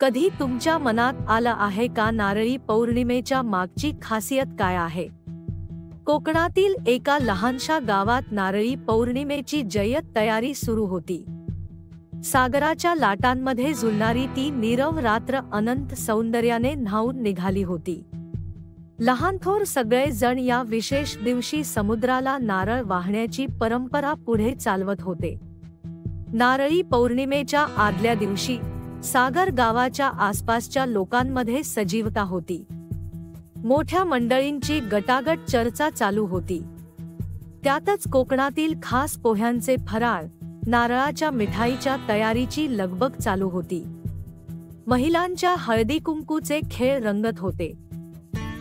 कधी तुमच्या मनात आलं आहे का नारळी पौर्णिमेच्या मागची खासियत काय आहे? कोकणातील एका लहानशा गावात नारळी पौर्णिमेची जय्यत तयारी सुरू होती. सागराच्या लाटांमध्ये झुलणारी ती नीरव रात्र अनंत सौंदर्याने न्हाऊन निघाली होती. लहान थोर सगळे जण या विशेष दिवशी समुद्राला नारळ वाहण्याची परंपरा पुढे चालवत होते. नारळी पौर्णिमेच्या आदल्या दिवशी सागर गावाच्या आसपासच्या लोकांमध्ये सजीवता होती. मोठ्या मंडळींची गटागट चर्चा चालू होती. त्यातच कोकणातील खास पोह्यांचे फराळ, नारळाच्या मिठाईच्या तयारीची लगबग चालू होती. महिलांच्या हळदी कुंकूचे खेळ रंगत होते.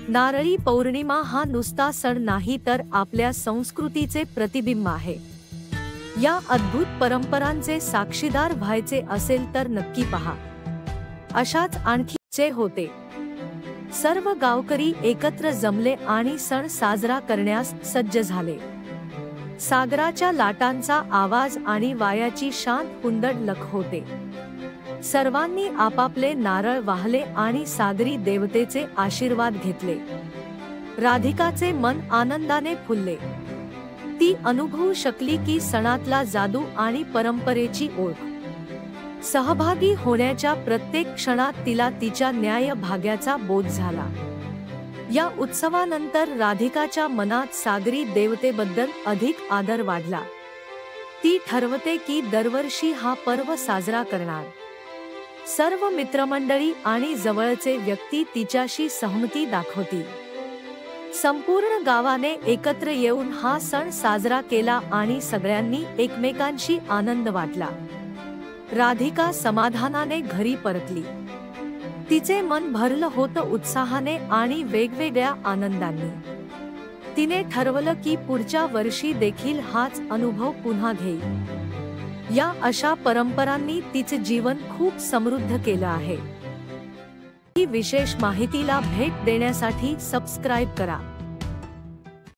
नारळी पौर्णिमा हा नुसता सण नाही तर आपल्या संस्कृतीचे प्रतिबिंब आहे. या अद्भुत परंपरांचे साक्षीदार व्हायचे असेल तर नक्की पहा. अशाच आणखीचे होते. सर्व गावकरी एकत्र जमले आणि सण साजरा करण्यास सज्ज झाले. सागराच्या लाटांचा आवाज आणि वायाची शांत हुंदड लख होते. सर्वांनी आपापले नारळ वाहले आणि सागरी देवतेचे आशीर्वाद घेतले. राधिकाचे मन आनंदाने फुलले. ती अनुभवू शकली की सणातला जादू आणि परंपरेची ओळख. सहभागी होण्याच्या प्रत्येक क्षणात तिला तिच्या न्याय भाग्याचा बोध झाला. या उत्सवानंतर राधिकाच्या मनात सागरी देवतेबद्दल अधिक आदर वाढला. ती ठरवते की दरवर्षी हा पर्व साजरा करणार. सर्व मित्रमंडळी आणि जवळचे व्यक्ती तिच्याशी सहमती दाखवतील. संपूर्ण गावाने एकत्र येऊन हा सण साजरा केला आणि सगळ्यांनी एकमेकांशी आनंद वाटला. राधिका समाधानाने घरी परतली. तिचे मन भरलं होतं उत्साहाने आणि वेगवेगळ्या आनंदांनी. तिने ठरवलं की पुढच्या वर्षी देखील हाच अनुभव पुन्हा घेईल. या अशा परंपरांनी तिचे जीवन खूप समृद्ध केलं आहे. ही विशेष माहितीला भेट देण्यासाठी सबस्क्राइब करा.